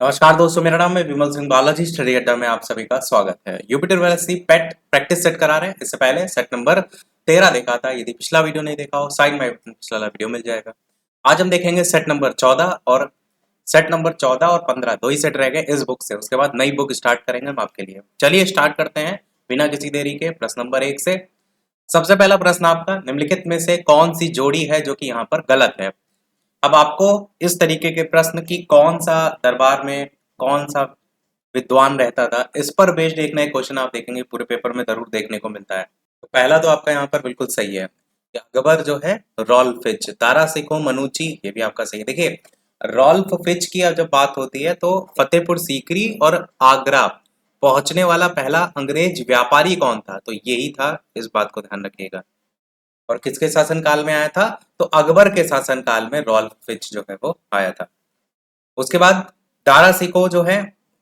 नमस्कार दोस्तों, मेरा नाम है विमल सिंह बालाजी। स्टडी अड्डा में आप सभी का स्वागत है। यूपिटर वेलोसिटी पेट प्रैक्टिस सेट करा रहे हैं। इससे पहले सेट नंबर 13 देखा था। यदि पिछला वीडियो नहीं देखा हो, साइड में पिछला वीडियो मिल जाएगा। आज हम देखेंगे सेट नंबर 14 और सेट नंबर 14 और 15 दो ही सेट रह गए इस बुक से। उसके बाद नई बुक स्टार्ट करेंगे हम आपके लिए। चलिए स्टार्ट करते हैं बिना किसी देरी के प्रश्न नंबर 1 से। सबसे पहला प्रश्न आपका, निम्नलिखित में से कौन सी जोड़ी है जो कि यहाँ पर गलत है। अब आपको इस तरीके के प्रश्न की कौन सा दरबार में कौन सा विद्वान रहता था, इस पर बेस्ड एक नए क्वेश्चन आप देखेंगे पूरे पेपर में जरूर देखने को मिलता है। तो पहला तो आपका यहाँ पर बिल्कुल सही है कि अकबर जो है रॉल्फ फिच, दारा सिको मनुची, ये भी आपका सही है। देखिए, रॉल्फ फिच की जब बात होती है तो फतेहपुर सीकरी और आगरा पहुंचने वाला पहला अंग्रेज व्यापारी कौन था, तो यही था। इस बात को ध्यान रखिएगा। और किसके शासनकाल में आया था, तो अकबर के शासनकाल में रॉल्फ फिच जो है वो आया था। उसके बाद दारा सिको जो है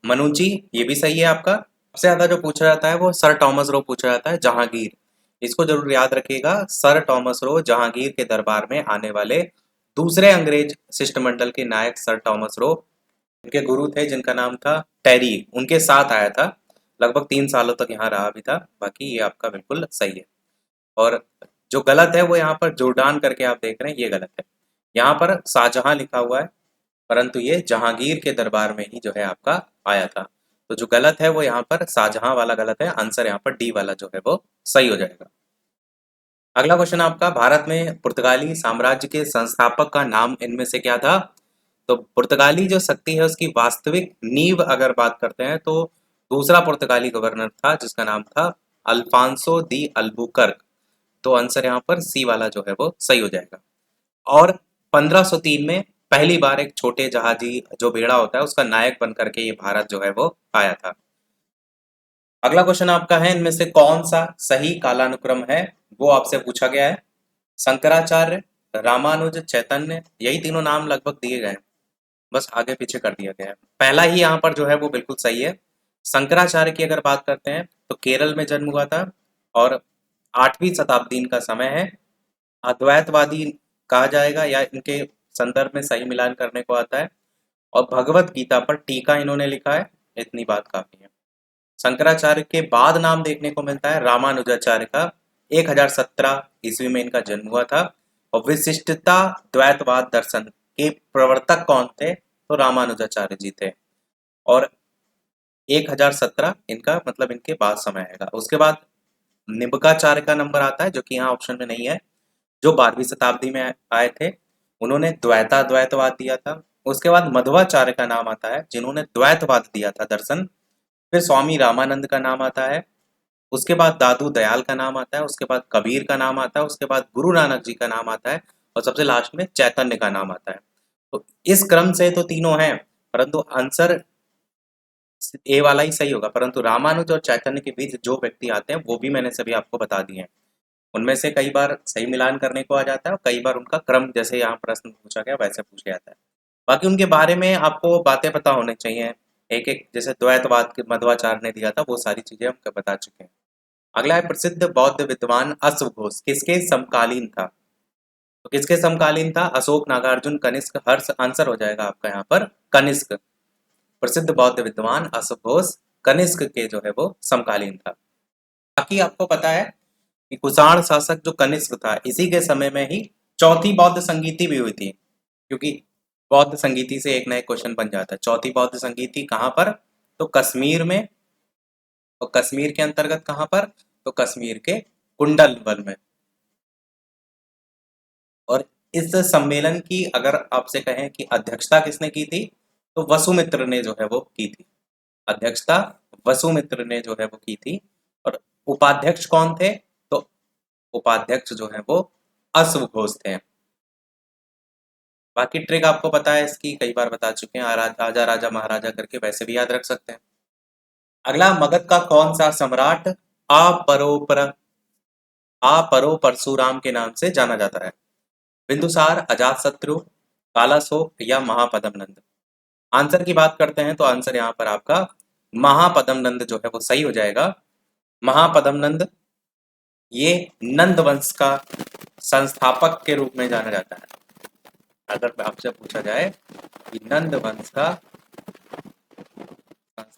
मनुची, ये भी सही है आपका। सबसे ज्यादा जो पूछा जाता है वो सर टॉमस रो पूछा जाता है, जहांगीर। इसको जरूर याद रखिएगा। सर टॉमस रो जहांगीर के दरबार में आने वाले दूसरे अंग्रेज शिष्टमंडल के नायक सर टॉमस रो, उनके गुरु थे जिनका नाम था टेरी, उनके साथ आया था। लगभग 3 सालों तक यहाँ रहा भी था। बाकी ये आपका बिल्कुल सही है। और जो गलत है वो यहाँ पर जोर्डान करके आप देख रहे हैं, ये गलत है। यहाँ पर शाहजहां लिखा हुआ है, परंतु ये जहांगीर के दरबार में ही जो है आपका आया था। तो जो गलत है वो यहाँ पर शाहजहां वाला गलत है। आंसर यहाँ पर डी वाला जो है वो सही हो जाएगा। अगला क्वेश्चन आपका, भारत में पुर्तगाली साम्राज्य के संस्थापक का नाम इनमें से क्या था। तो पुर्तगाली जो शक्ति है उसकी वास्तविक नींव अगर बात करते हैं तो दूसरा पुर्तगाली गवर्नर था जिसका नाम था अल्फांसो दी अल्बुकर्क। तो आंसर यहाँ पर सी वाला जो है वो सही हो जाएगा। और 1503 में पहली बार एक छोटे जहाजी जो बेड़ा होता है उसका नायक बन करके ये भारत जो है वो आया था। अगला क्वेश्चन आपका है, इनमें से कौन सा सही कालानुक्रम है, वो आपसे पूछा गया है। शंकराचार्य, रामानुज, चैतन्य, यही तीनों नाम लगभग दिए गए हैं, बस आगे पीछे कर दिया गया है। पहला ही यहाँ पर जो है वो बिल्कुल सही है। शंकराचार्य की अगर बात करते हैं तो केरल में जन्म हुआ था और 8वीं शताब्दी इनका समय है। अद्वैतवादी कहा जाएगा या इनके संदर्भ में सही मिलान करने को आता है। और भगवत गीता पर टीका इन्होंने लिखा है। इतनी बात काफी है। शंकराचार्य के बाद नाम देखने को मिलता है रामानुजाचार्य का। 1017 ईस्वी में इनका जन्म हुआ था। और विशिष्टता द्वैतवाद दर्शन के प्रवर्तक कौन थे, तो रामानुजाचार्य जी थे। और 1017 इनका मतलब इनके बाद समय आएगा। उसके बाद निम्बकाचार्य का नंबर आता है जो कि यहाँ ऑप्शन में नहीं है, जो 12वीं शताब्दी में आए थे। उन्होंने द्वैतवाद दिया था। उसके बाद मध्वाचार्य का नाम आता है जिन्होंने द्वैतवाद दिया था दर्शन। फिर स्वामी रामानंद का नाम आता है। उसके बाद दादू दयाल का नाम आता है। उसके बाद कबीर का नाम आता है। उसके बाद गुरु नानक जी का नाम आता है। और सबसे लास्ट में चैतन्य का नाम आता है। तो इस क्रम से तो तीनों हैं, परंतु आंसर ए वाला ही सही होगा। परंतु रामानुज और चैतन्य के बीच जो व्यक्ति आते हैं वो भी मैंने सभी आपको बता दिए हैं। उनमें से कई बार सही मिलान करने को आ जाता है और कई बार उनका क्रम जैसे यहाँ प्रश्न पूछा गया वैसे पूछा जाता है। बाकी उनके बारे में आपको बातें पता होनी चाहिए। एक एक जैसे द्वैतवाद के मध्वाचार्य ने दिया था वो सारी चीजें हम बता चुके हैं। अगला है, प्रसिद्ध बौद्ध विद्वान अश्वघोष किसके समकालीन था। तो किसके समकालीन था, अशोक, नागार्जुन, कनिष्क, हर्ष। आंसर हो जाएगा आपका यहाँ पर कनिष्क। प्रसिद्ध बौद्ध विद्वान अश्वघोष कनिष्क के जो है वो समकालीन था। बाकी आपको पता है कि कुषाण शासक जो कनिष्क था इसी के समय में ही चौथी बौद्ध संगीति भी हुई थी। क्योंकि बौद्ध संगीति से एक नया क्वेश्चन बन जाता है। चौथी बौद्ध संगीति कहाँ पर, तो कश्मीर में। और कश्मीर के अंतर्गत कहाँ पर, तो कश्मीर के कुंडलवल में। और इस सम्मेलन की अगर आपसे कहें कि अध्यक्षता किसने की थी, तो वसुमित्र ने जो है वो की थी। अध्यक्षता वसुमित्र ने जो है वो की थी। और उपाध्यक्ष कौन थे, तो उपाध्यक्ष जो है वो अश्वघोष थे। बाकी ट्रिक आपको पता है इसकी, कई बार बता चुके हैं। राजा राजा महाराजा करके वैसे भी याद रख सकते हैं। अगला, मगध का कौन सा सम्राट अपरो परशुराम के नाम से जाना जाता है। बिंदुसार, अजातशत्रु, कालाशोक या महापद्म नंद। आंसर की बात करते हैं तो आंसर यहाँ पर आपका महापद्म नंद जो है वो सही हो जाएगा। महापद्म नंद ये नंद वंश का संस्थापक के रूप में जाना जाता है। अगर आपसे पूछा जाए कि नंद वंश का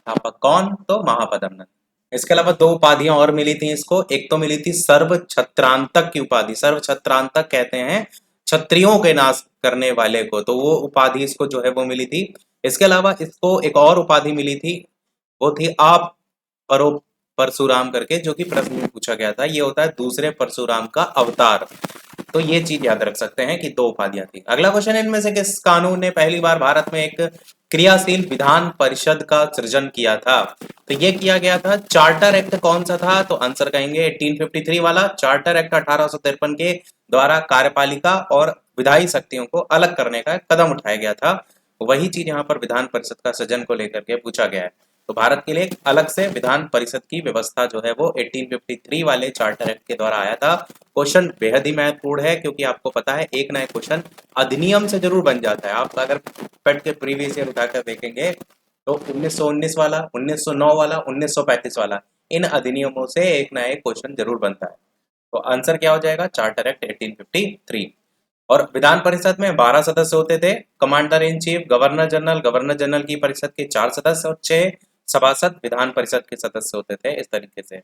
आपका कौन? तो महापद्मनंद। इसके अलावा दो उपाधियां और मिली थी इसको। एक तो मिली थी सर्व छत्रांतक की उपाधि। सर्व छत्रांतक कहते हैं क्षत्रियों के नाश करने वाले को, तो वो उपाधि इसको जो है वो मिली थी। इसके अलावा इसको एक और उपाधि मिली थी, वो थी आप परो परशुराम करके, जो कि प्रश्न में पूछा गया था। ये होता है दूसरे परशुराम का अवतार। तो ये चीज याद रख सकते हैं कि दो उपाधियां थी। अगला क्वेश्चन, इनमें से किस कानून ने पहली बार भारत में एक क्रियाशील विधान परिषद का सृजन किया था? तो ये किया गया था चार्टर एक्ट। कौन सा था? तो आंसर कहेंगे 1853 वाला चार्टर एक्ट 1853 के द्वारा कार्यपालिका और विधायी शक्तियों को अलग करने का कदम उठाया गया था। वही चीज यहाँ पर विधान परिषद का सृजन को लेकर के पूछा गया है। तो भारत के लिए एक अलग से विधान परिषद की व्यवस्था जो है वो 1853 वाले चार्टर एक्ट के द्वारा आया था। क्वेश्चन बेहद ही महत्वपूर्ण है, क्योंकि आपको पता है एक ना एक क्वेश्चन अधिनियम से जरूर बन जाता है। आप अगर पेट के प्रीवियस ईयर उठाकर देखेंगे तो 1919 वाला, 1909 वाला, 1935 वाला, इन अधिनियमों से एक ना एक क्वेश्चन जरूर बनता है। तो आंसर क्या हो जाएगा? Charter act 1853। और विधान परिषद में 12 सदस्य होते थे। Commander in chief, governor general, governor general की परिषद के 4 सदस्य और 6 सभासद विधान परिषद के सदस्य होते थे। इस तरीके से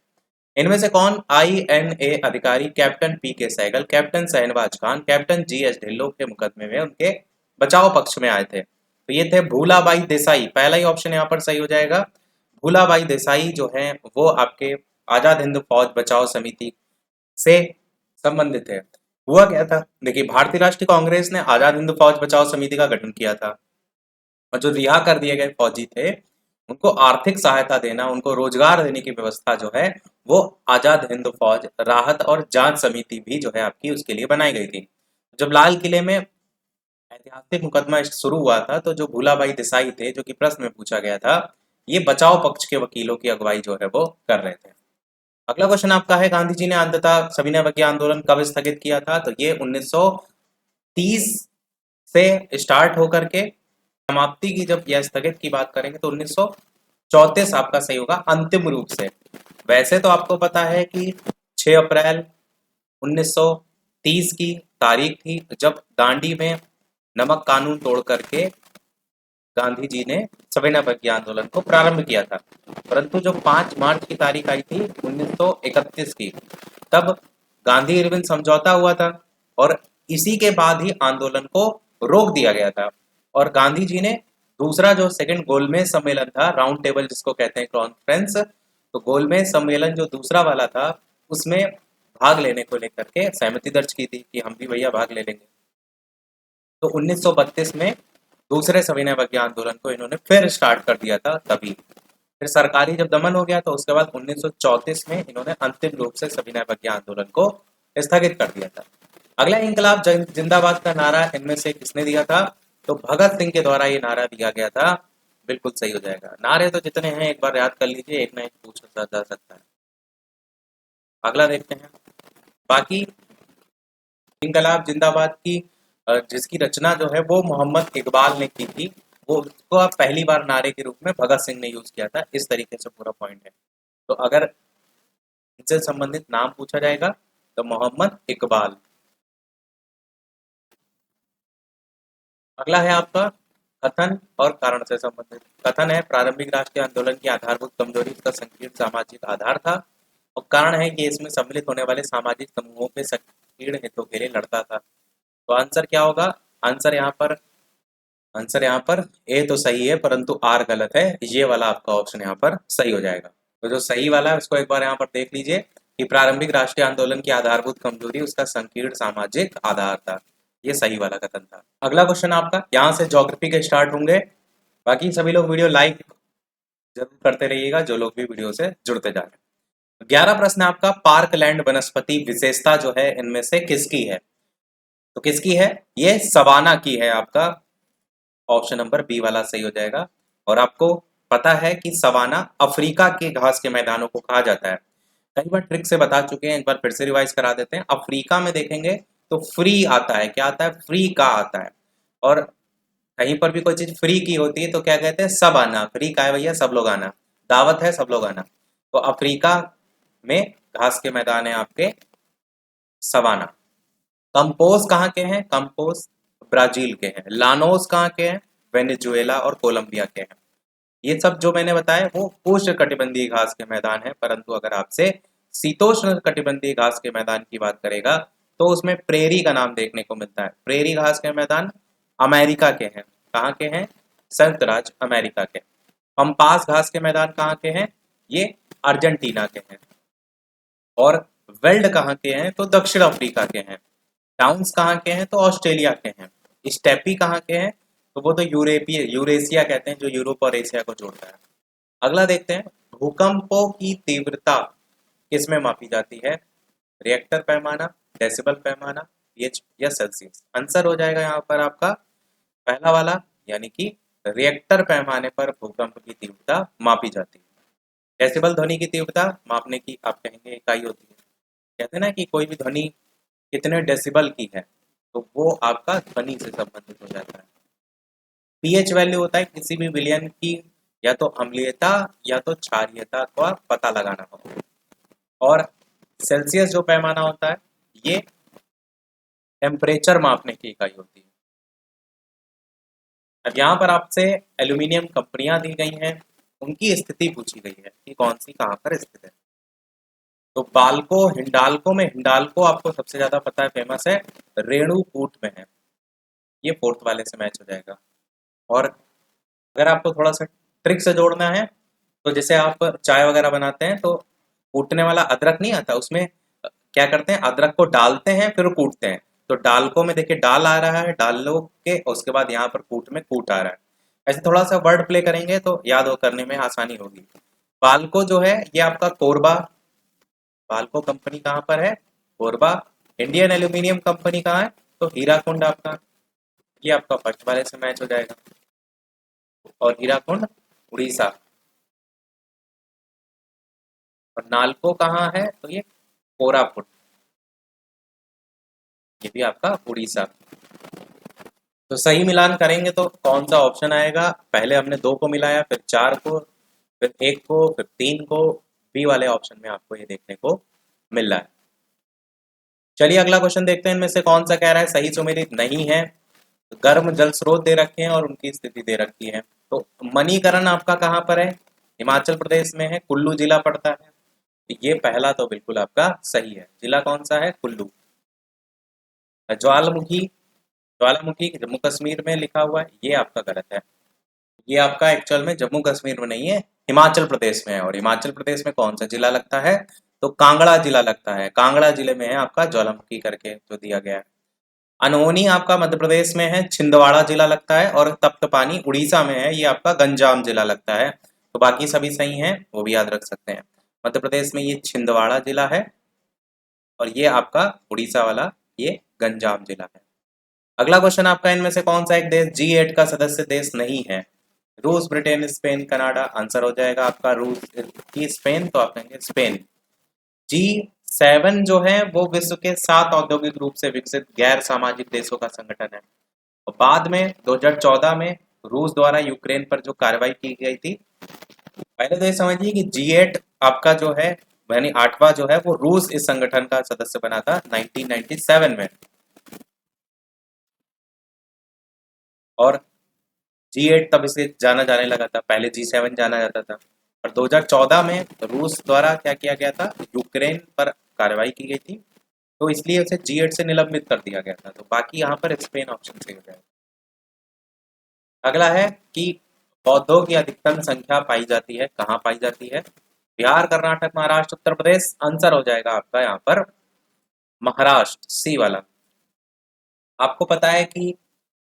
इनमें से कौन INA अधिकारी captain PK Sahgal, captain Shahnawaz Khan, captain GS Dhillon के मुकदमे में उनके बचाव पक्ष में आए थे? तो ये थे भूलाबाई देसाई। पहला ही ऑप्शन यहाँ पर सही हो जाएगा। भूलाबाई देसाई जो है वो आपके आजाद हिंद फौज बचाओ समिति से संबंधित है। हुआ क्या था, देखिए भारतीय राष्ट्रीय कांग्रेस ने आजाद हिंद फौज बचाओ समिति का गठन किया था, और जो रिहा कर दिए गए फौजी थे उनको आर्थिक सहायता देना, उनको रोजगार देने की व्यवस्था जो है वो आजाद हिंद फौज राहत और जांच समिति भी जो है आपकी उसके लिए बनाई गई थी। जब लाल किले में ऐतिहासिक मुकदमा शुरू हुआ था, तो जो भूलाबाई देसाई थे, जो कि प्रश्न में पूछा गया था, ये बचाव पक्ष के वकीलों की अगुवाई जो है वो कर रहे थे। अगला क्वेश्चन आपका है, गांधी जी ने अंततः सविनय अवज्ञा आंदोलन कब स्थगित किया था? तो ये 1930 से स्टार्ट होकर के समाप्ति की, जब यह स्थगित की बात करेंगे तो 1934 आपका सही होगा अंतिम रूप से। वैसे तो आपको पता है कि 6 अप्रैल 1930 की तारीख थी जब दांडी में नमक कानून तोड़ करके गांधी जी ने सविनय अवज्ञा आंदोलन को प्रारंभ किया था। परंतु जो 5 मार्च की तारीख आई थी 1931 की, तब गांधी इरविन समझौता हुआ था और इसी के बाद ही आंदोलन को रोक दिया गया था। और गांधी जी ने दूसरा जो सेकंड गोलमेज सम्मेलन था, राउंड टेबल जिसको कहते हैं कॉन्फ्रेंस, तो गोलमेज सम्मेलन जो दूसरा वाला था उसमें भाग लेने को लेकर के सहमति दर्ज की थी कि हम भी भैया भाग ले लेंगे। तो 1932 में दूसरे सविनय अवज्ञा आंदोलन को इन्होंने फिर स्टार्ट कर दिया था तभी। फिर सरकारी जब दमन हो गया तो उसके बाद 1934 में इन्होंने अंतिम रूप से सविनय अवज्ञा आंदोलन को स्थगित कर दिया था। अगला इंकलाब जिंदाबाद का नारा इनमें से किसने दिया था? तो भगत सिंह के द्वारा ये नारा दिया गया था। बिल्कुल सही हो जाएगा। नारे तो जितने हैं एक बार याद कर लीजिए, एक ना एक पूछा जा सकता है। अगला देखते हैं। बाकी इंकलाब जिंदाबाद की जिसकी रचना जो है वो मोहम्मद इकबाल ने की थी, वो उसको आप पहली बार नारे के रूप में भगत सिंह ने यूज किया था। इस तरीके से पूरा पॉइंट है। तो अगर इनसे संबंधित नाम पूछा जाएगा तो मोहम्मद इकबाल। अगला है आपका कथन और कारण से संबंधित। कथन है प्रारंभिक राष्ट्रीय आंदोलन की आधारभूत कमजोरी उसका संकीर्ण सामाजिक आधार था, और कारण है कि इसमें सम्मिलित होने वाले सामाजिक समूहों के संकीर्ण हितों के लिए लड़ता था। तो आंसर क्या होगा? आंसर यहाँ पर ए तो सही है, परंतु आर गलत है। ये वाला आपका ऑप्शन यहाँ पर सही हो जाएगा। तो जो सही वाला है उसको एक बार यहाँ पर देख लीजिए कि प्रारंभिक राष्ट्रीय आंदोलन की आधारभूत कमजोरी उसका संकीर्ण सामाजिक आधार था। ये सही वाला कथन था। अगला क्वेश्चन आपका, यहाँ से ज्योग्राफी के स्टार्ट होंगे। बाकी सभी लोग वीडियो लाइक जरूर करते रहिएगा, जो लोग भी वीडियो से जुड़ते जा रहे हैं। 11 प्रश्न आपका, पार्क लैंड वनस्पति विशेषता जो है इनमें से किसकी है? तो किसकी है? ये सवाना की है। आपका ऑप्शन नंबर बी वाला सही हो जाएगा। और आपको पता है कि सवाना अफ्रीका के घास के मैदानों को कहा जाता है। कई बार ट्रिक से बता चुके हैं, एक बार फिर से रिवाइज करा देते हैं। अफ्रीका में देखेंगे तो फ्री आता है। क्या आता है? फ्री का आता है। और कहीं पर भी कोई चीज फ्री की होती है तो क्या कहते हैं? सब आना। फ्री का है भैया, सब लोग आना, दावत है, सब लोग आना। तो अफ्रीका में घास के मैदान है आपके सवाना। कंपोज कहाँ के हैं? कंपोज ब्राजील के हैं। लानोस कहाँ के हैं? वेनेजुएला और कोलंबिया के हैं। ये सब जो मैंने बताया वो उष्ण कटिबंधीय घास के मैदान है, परंतु अगर आपसे शीतोष्ण कटिबंधीय घास के मैदान की बात करेगा तो उसमें प्रेरी का नाम देखने को मिलता है। प्रेरी घास के मैदान अमेरिका के हैं। कहाँ के हैं? संयुक्त राज्य अमेरिका के। पम्पास घास के मैदान कहाँ के हैं? ये अर्जेंटीना के हैं। और वेल्ड कहाँ के हैं? तो दक्षिण अफ्रीका के हैं। डाउन्स कहाँ के हैं? तो ऑस्ट्रेलिया के हैं। स्टेपी कहाँ के हैं? तो वो तो यूरोपीय यूरेशिया कहते हैं, जो यूरोप और एशिया को जोड़ता है। अगला देखते हैं, भूकंपों की तीव्रता किसमें मापी जाती है? रिएक्टर पैमाना, डेसिबल पैमाना, पीएच या सेल्सियस। आंसर हो जाएगा यहाँ पर आपका पहला वाला, यानी कि रिएक्टर पैमाने पर भूकंप की तीव्रता मापी जाती है। डेसिबल ध्वनि की तीव्रता मापने की आप कहेंगे इकाई होती है। कहते हैं ना कि कोई भी ध्वनि कितने डेसिबल की है, तो वो आपका ध्वनि से संबंधित हो जाता है। पीएच वैल्यू होता है किसी भी विलयन की या तो अम्लीयता या तो क्षारीयता का पता लगाना हो। और सेल्सियस जो पैमाना होता है ये टेम्परेचर मापने की इकाई होती है। अब यहाँ पर आपसे एल्यूमिनियम कंपनियां दी गई हैं, उनकी स्थिति पूछी गई है कि कौन सी कहाँ पर स्थित है। तो बाल्को हिंडाल्को में, हिंडाल्को आपको सबसे ज्यादा पता है, फेमस है, रेणुकूट में है। ये फोर्थ वाले से मैच हो जाएगा। और अगर आपको थोड़ा सा ट्रिक से जोड़ना है तो जैसे आप चाय वगैरह बनाते हैं तो कूटने वाला अदरक नहीं आता, उसमें क्या करते हैं, अदरक को डालते हैं फिर कूटते हैं। तो डालको में देखिए डाल आ रहा है, डालो के उसके बाद यहाँ पर कूट में कूट आ रहा है। ऐसे थोड़ा सा वर्ड प्ले करेंगे तो याद हो करने में आसानी होगी। बाल्को जो है ये आपका कोरबा, बाल्को कंपनी कहाँ पर है? कोरबा। इंडियन एल्यूमिनियम कंपनी कहाँ है? तो हीराकुंड आपका। ये आपका फर्स्ट वाले से मैच हो जाएगा। और हीराकुंड उड़ीसा। और नालको कहाँ है? तो ये कोरापुट, ये भी आपका उड़ीसा। तो सही मिलान करेंगे तो कौन सा ऑप्शन आएगा? पहले हमने 2 को मिलाया, फिर 4 को, फिर 1 को, फिर 3 को। बी वाले ऑप्शन में आपको ये देखने को मिल रहा है। चलिए अगला क्वेश्चन देखते हैं, इनमें से कौन सा कह रहा है सही सुमेलित नहीं है। गर्म जल स्रोत दे रखे हैं और उनकी स्थिति दे रखी है। तो मणिकरण आपका कहाँ पर है? हिमाचल प्रदेश में है, कुल्लू जिला पड़ता है। ये पहला तो बिल्कुल आपका सही है। जिला कौन सा है? कुल्लू। ज्वालामुखी, ज्वालामुखी जम्मू कश्मीर में लिखा हुआ है, ये आपका गलत है। ये आपका एक्चुअल में जम्मू कश्मीर में नहीं है, हिमाचल प्रदेश में है। और हिमाचल प्रदेश में कौन सा जिला लगता है? तो कांगड़ा जिला लगता है। कांगड़ा जिले में है आपका ज्वालामुखी करके जो दिया गया है। अनहोनी आपका मध्य प्रदेश में है, छिंदवाड़ा जिला लगता है। और तप्त पानी उड़ीसा में है, ये आपका गंजाम जिला लगता है। तो बाकी सभी सही हैं, वो भी याद रख सकते हैं। मध्य प्रदेश में ये छिंदवाड़ा जिला है और ये आपका उड़ीसा वाला ये गंजाम जिला है। अगला क्वेश्चन आपका, इनमें से कौन सा एक देश G8 का सदस्य देश नहीं है? रूस, ब्रिटेन, स्पेन, कनाडा। आंसर हो जाएगा आपका रूस की स्पेन, तो आप कहेंगे स्पेन। G7 जो है वो विश्व के 7 औद्योगिक रूप से विकसित गैर सामाजिक देशों का संगठन है। और बाद में 2014 में रूस द्वारा यूक्रेन पर जो कार्रवाई की गई थी, पहले तो ये समझिए कि G8 आपका जो है, यानी 8वां जो है, वो रूस इस संगठन का सदस्य बना था 1997 में। और G8 तब इसे जाना जाने लगा था, पहले G7 जाना जाता था। और 2014 में रूस द्वारा क्या किया गया था, यूक्रेन पर कार्रवाई की गई थी, तो इसलिए उसे G8 से निलंबित कर दिया गया था। तो बाकी यहाँ पर स्पेन ऑप्शन सही हो जाएगा। अगला है कि पौधों की अधिकतम संख्या पाई जाती है, कहाँ पाई जाती है? बिहार, कर्नाटक, महाराष्ट्र, उत्तर प्रदेश। आंसर हो जाएगा आपका यहाँ पर महाराष्ट्र, सी वाला। आपको पता है कि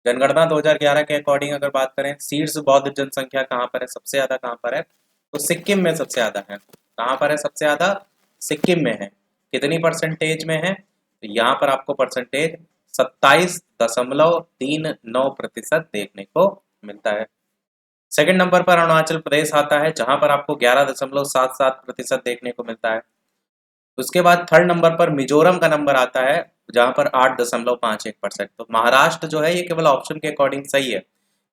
जनगणना 2011 के अकॉर्डिंग अगर बात करें, शीर्ष बौद्ध जनसंख्या कहाँ पर है, सबसे ज्यादा कहाँ पर है? तो सिक्किम में सबसे ज्यादा है। कहाँ पर है सबसे ज्यादा? सिक्किम में है। कितनी परसेंटेज में है? तो यहाँ पर आपको परसेंटेज 27.39% देखने को मिलता है। सेकंड नंबर पर अरुणाचल प्रदेश आता है, जहां पर आपको 11.77% देखने को मिलता है। उसके बाद थर्ड नंबर पर मिजोरम का नंबर आता है, जहां पर 8.51%। तो महाराष्ट्र जो है ये केवल ऑप्शन के अकॉर्डिंग सही है।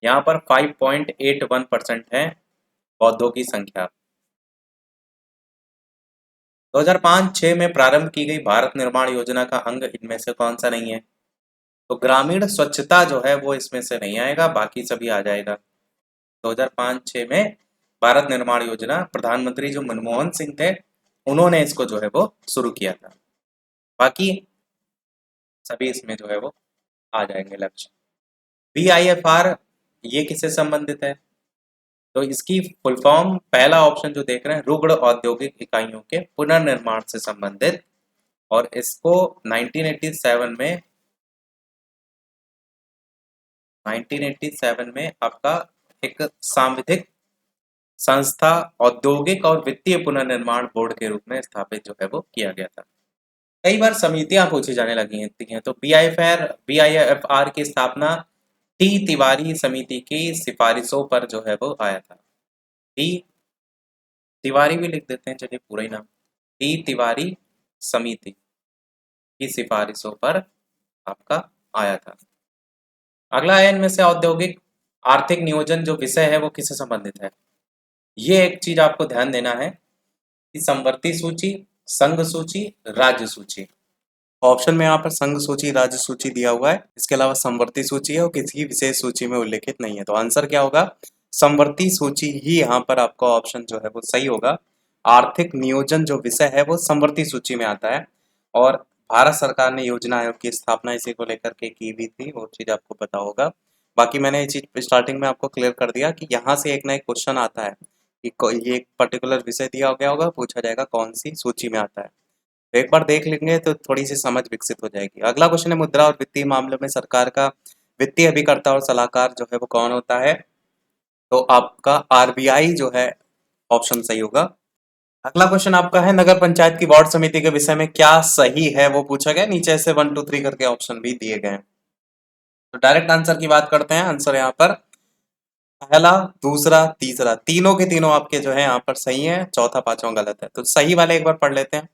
यहाँ पर 5.81% है बौद्धों की संख्या। 2005-6 में प्रारंभ की गई भारत निर्माण योजना का अंग इनमें से कौन सा नहीं है? तो ग्रामीण स्वच्छता जो है वो इसमें से नहीं आएगा, बाकी सभी आ जाएगा। 2005-6 में भारत निर्माण योजना प्रधानमंत्री जो मनमोहन सिंह थे उन्होंने इसको जो है वो शुरू किया था। बाकी सभी इसमें जो है वो आ जाएंगे लक्ष्य। BIFR ये किससे संबंधित है? तो इसकी फुल फॉर्म पहला ऑप्शन जो देख रहे हैं, रुग्ण औद्योगिक इकाइयों के पुनर्निर्माण से संबंधित, और इसको 1987 में आपका एक सांविधिक संस्था औद्योगिक और वित्तीय पुनर्निर्माण बोर्ड के रूप में स्थापित जो है वो किया गया था। कई बार समितियां पूछी जाने लगी हैं, तो BIFR की स्थापना टी तिवारी समिति की सिफारिशों पर जो है वो आया था। टी तिवारी भी लिख देते हैं, चलिए पूरा ही नाम, टी तिवारी समिति की सिफारिशों पर आपका आया था। अगला है इनमें से औद्योगिक आर्थिक नियोजन जो विषय है वो किससे संबंधित है? ये एक चीज आपको ध्यान देना है कि संवर्ती सूची, संघ सूची, राज्य सूची। ऑप्शन में यहाँ पर संघ सूची, राज्य सूची दिया हुआ है, इसके अलावा संवर्ती सूची है और किसी विशेष सूची में उल्लेखित नहीं है। तो आंसर क्या होगा? संवर्ती सूची ही यहाँ पर आपका ऑप्शन जो है वो सही होगा। आर्थिक नियोजन जो विषय है वो संवर्ती सूची में आता है, और भारत सरकार ने योजना आयोग की स्थापना इसी को लेकर के की भी थी, वो चीज आपको पता होगा। बाकी मैंने ये चीज स्टार्टिंग में आपको क्लियर कर दिया कि यहाँ से एक ना एक क्वेश्चन आता है कि ये एक पर्टिकुलर विषय दिया गया होगा, पूछा जाएगा कौन सी सूची में आता है। तो एक बार देख लेंगे तो थोड़ी सी समझ विकसित हो जाएगी। अगला क्वेश्चन है, मुद्रा और वित्तीय मामलों में सरकार का वित्तीय अभिकर्ता और सलाहकार जो है वो कौन होता है? तो आपका RBI जो है ऑप्शन सही होगा। अगला क्वेश्चन आपका है, नगर पंचायत की वार्ड समिति के विषय में क्या सही है वो पूछा गया। नीचे से 1 2 3 करके ऑप्शन भी दिए गए हैं। तो डायरेक्ट आंसर की बात करते हैं। आंसर यहाँ पर पहला, दूसरा, तीसरा, तीनों के तीनों आपके जो है यहाँ पर सही है, चौथा पांचवा गलत है। तो सही वाले एक बार पढ़ लेते हैं।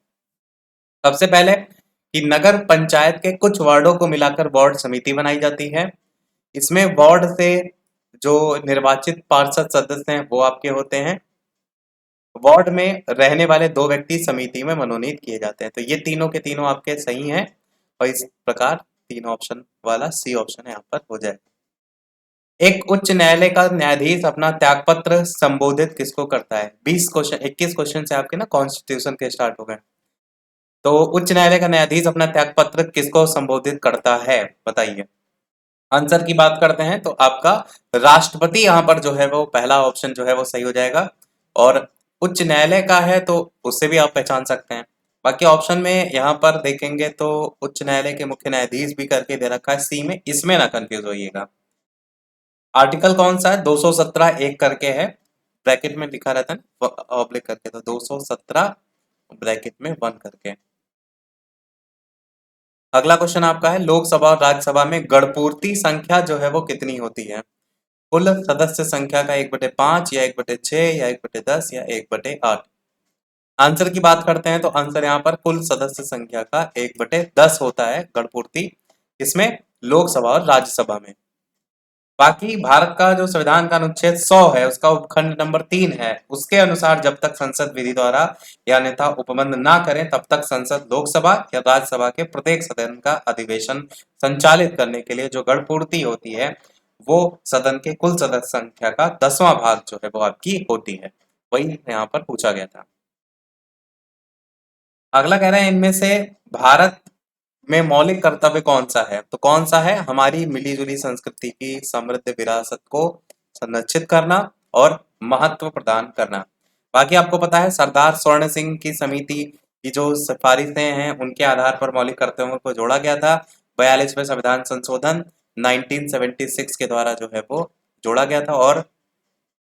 सबसे पहले कि नगर पंचायत के कुछ वार्डों को मिलाकर वार्ड समिति बनाई जाती है। इसमें वार्ड से जो निर्वाचित पार्षद सदस्य हैं वो आपके होते हैं। वार्ड में रहने वाले 2 व्यक्ति समिति में मनोनीत किए जाते हैं। तो ये तीनों के तीनों आपके सही हैं, और इस प्रकार 3 ऑप्शन वाला सी ऑप्शन यहाँ पर हो जाएगा। एक उच्च न्यायालय का न्यायाधीश अपना त्यागपत्र संबोधित किसको करता है? 21 क्वेश्चन से आपके ना कॉन्स्टिट्यूशन के स्टार्ट हो गए। तो उच्च न्यायालय का न्यायाधीश अपना त्यागपत्र किसको संबोधित करता है, बताइए। आंसर की बात करते हैं तो आपका राष्ट्रपति यहाँ पर जो है वो पहला ऑप्शन जो है वो सही हो जाएगा, और उच्च न्यायालय का है तो उससे भी आप पहचान सकते हैं। बाकी ऑप्शन में यहाँ पर देखेंगे तो उच्च न्यायालय के मुख्य न्यायाधीश भी करके दे रखा है सी में, इसमें ना कंफ्यूज होइएगा। आर्टिकल कौन सा है? 217 एक करके है, ब्रैकेट में लिखा रहता है ऑब्लिक करके, तो 217 ब्रैकेट में 1 करके। अगला क्वेश्चन आपका है, लोकसभा और राज्यसभा में गणपूर्ति संख्या जो है वो कितनी होती है? कुल सदस्य संख्या का 1/5 या 1/6 या 1/10 या 1/8? आंसर की बात करते हैं तो आंसर यहाँ पर कुल सदस्य संख्या का 1/10 होता है गणपूर्ति, इसमें लोकसभा और राज्यसभा में। बाकी भारत का जो संविधान का अनुच्छेद 100 है उसका उपखंड नंबर 3 है, उसके अनुसार जब तक संसद विधि द्वारा या अन्यथा उपबंध ना करें तब तक संसद लोकसभा या राज्यसभा के प्रत्येक सदन का अधिवेशन संचालित करने के लिए जो गणपूर्ति होती है वो सदन के कुल सदस्य संख्या का 10वां भाग जो है वो आपकी होती है। वही यहाँ पर पूछा गया था। अगला कह रहे हैं, इनमें से भारत में मौलिक कर्तव्य कौन सा है? तो कौन सा है? हमारी मिलीजुली संस्कृति की समृद्ध विरासत को संरक्षित करना और महत्व प्रदान करना। बाकी आपको पता है सरदार स्वर्ण सिंह की समिति की जो सिफारिशें हैं उनके आधार पर मौलिक कर्तव्यों को जोड़ा गया था। 42वें संविधान संशोधन 1976 के द्वारा जो है वो जोड़ा गया था, और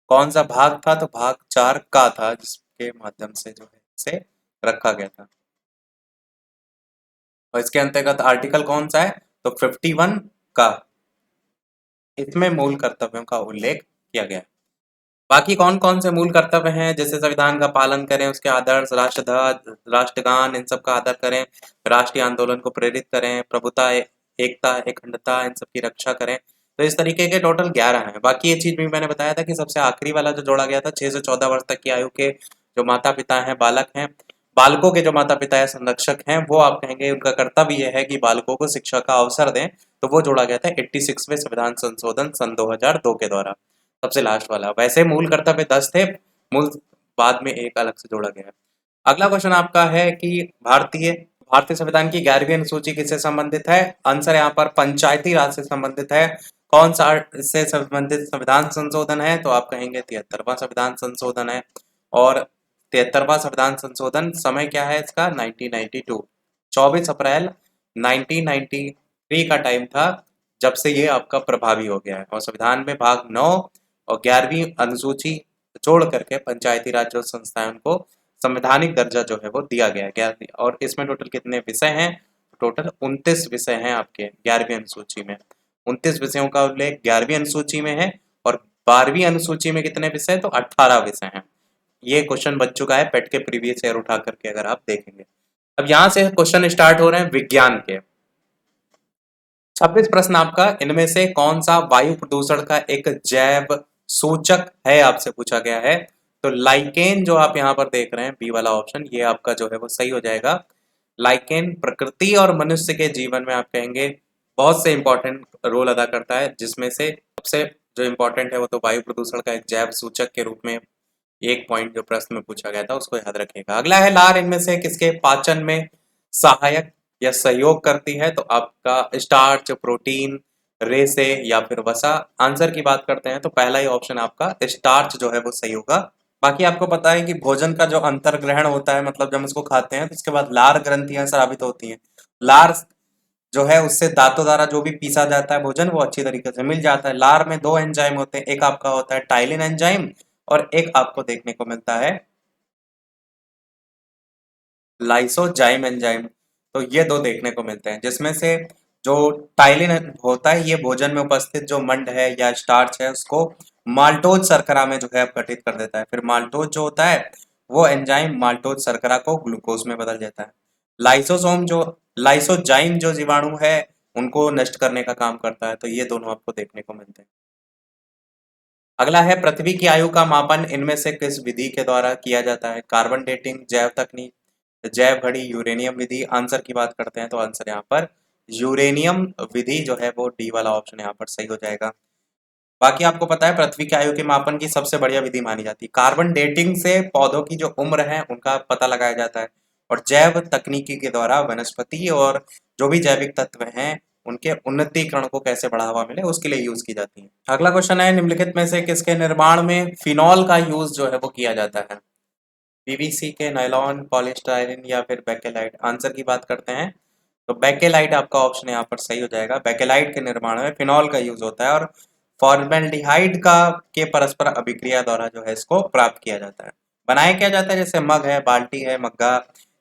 कौन सा भाग था? तो भाग 4 का था, जिसके माध्यम से जो है इसे रखा गया था। और इसके अंतर्गत आर्टिकल कौन सा है? तो 51 का, इसमें मूल कर्तव्यों का उल्लेख किया गया है। बाकी कौन कौन से मूल कर्तव्य हैं? जैसे संविधान का पालन करें, उसके आदर्श, राष्ट्रध्वज, राष्ट्रगान, इन सब का आदर करें, राष्ट्रीय आंदोलन को प्रेरित करें, प्रभुता, एकता, अखंडता, इन सब की रक्षा करें। तो इस तरीके के टोटल 11 हैं। बाकी ये चीज भी मैंने बताया था कि सबसे आखिरी वाला जो जोड़ा गया था 6 से 14 वर्ष तक की आयु के जो माता पिता हैं, बालक हैं, बालकों के जो माता पिता या संरक्षक हैं, वो आप कहेंगे उनका कर्तव्य यह है कि बालकों को शिक्षा का अवसर दें। तो वो जोड़ा गया था 86वें संविधान संशोधन सन 2002 के द्वारा। सबसे लास्ट वाला, वैसे मूल कर्तव्य 10 थे, मूल बाद में एक अलग से जोड़ा गया है। अगला क्वेश्चन आपका है कि भारतीय भारतीय संविधान की 11वीं अनुसूची किससे संबंधित है? आंसर यहाँ पर पंचायती राज से संबंधित है। कौन सा इससे संबंधित संविधान संशोधन है? तो आप कहेंगे 73वां संविधान संशोधन है। और 73वां संविधान संशोधन समय क्या है इसका? 1992, 24 अप्रैल 1993 का टाइम था जब से ये आपका प्रभावी हो गया है। और संविधान में भाग 9 और 11वीं अनुसूची जोड़ करके पंचायती राज जो संस्थाएं उनको संवैधानिक दर्जा जो है वो दिया गया है। और इसमें टोटल कितने विषय हैं? टोटल 29 विषय हैं आपके 11वीं अनुसूची में। 29 विषयों का उल्लेख 11वीं अनुसूची में है और 12वीं अनुसूची में कितने विषय? तो 18 विषय हैं। ये क्वेश्चन बन चुका है पेट के प्रीवियस ईयर उठा करके अगर आप देखेंगे। अब यहाँ से क्वेश्चन स्टार्ट हो रहे हैं विज्ञान के। 26 प्रश्न आपका, इनमें से कौन सा वायु प्रदूषण का एक जैव सूचक है आपसे पूछा गया है। तो लाइकेन जो आप यहाँ पर देख रहे हैं बी वाला ऑप्शन, ये आपका जो है वो सही हो जाएगा। लाइकेन प्रकृति और मनुष्य के जीवन में आप कहेंगे बहुत से इंपॉर्टेंट रोल अदा करता है, जिसमें से सबसे जो इंपॉर्टेंट है वो तो वायु प्रदूषण का एक जैव सूचक के रूप में एक पॉइंट जो प्रश्न में पूछा गया था उसको याद रखिएगा। अगला है लार इनमें से किसके पाचन में सहायक या सहयोग करती है। तो आपका स्टार्च, प्रोटीन, रेसे या फिर वसा। आंसर की बात करते हैं तो पहला ही ऑप्शन आपका स्टार्च जो है वो सही होगा। बाकी आपको पता है कि भोजन का जो अंतर्ग्रहण होता है, मतलब जब हम इसको खाते हैं तो उसके बाद लार ग्रंथियां स्रावित होती हैं। लार जो है उससे दांतों द्वारा जो भी पीसा जाता है भोजन वो अच्छी तरीके से मिल जाता है। लार में दो एंजाइम होते हैं, एक आपका होता है टाइलिन एंजाइम और एक आपको देखने को मिलता है लाइसोजाइम एंजाइम। तो ये दो देखने को मिलते हैं, जिसमें से जो टाइलिन होता है ये भोजन में उपस्थित जो मंड है या स्टार्च है उसको माल्टोज शर्करा में जो है अपघटित कर देता है। फिर माल्टोज जो होता है वो एंजाइम माल्टोज शर्करा को ग्लूकोज में बदल देता है। लाइसोसोम जो लाइसोजाइम जो जीवाणु है उनको नष्ट करने का काम करता है। तो ये दोनों आपको देखने को मिलते हैं। अगला है पृथ्वी की आयु का मापन इनमें से किस विधि के द्वारा किया जाता है। कार्बन डेटिंग, जैव तकनीक, जैव घड़ी, यूरेनियम विधि। आंसर की बात करते हैं तो आंसर यहाँ पर यूरेनियम विधि जो है वो डी वाला ऑप्शन यहाँ पर सही हो जाएगा। बाकी आपको पता है पृथ्वी की आयु के मापन की सबसे बढ़िया विधि मानी जाती है। कार्बन डेटिंग से पौधों की जो उम्र है उनका पता लगाया जाता है और जैव तकनीकी के द्वारा वनस्पति और जो भी जैविक तत्व हैं उनके उन्नतीकरण को कैसे बढ़ावा मिले उसके लिए यूज की जाती है। अगला क्वेश्चन है निम्नलिखित में से किसके निर्माण में फिनॉल का यूज जो है वो किया जाता है। पीवीसी के, नायलॉन, पॉलीस्टाइरीन या फिर बेकेलाइट। आंसर की बात करते हैं तो बेकेलाइट आपका ऑप्शन यहाँ पर सही हो जाएगा। बेकेलाइट के निर्माण में फिनॉल का यूज होता है और फॉर्मेल्डिहाइड का के परस्पर अभिक्रिया द्वारा जो है इसको प्राप्त किया जाता है। बनाया क्या जाता है जैसे मग है, बाल्टी है, मग्गा,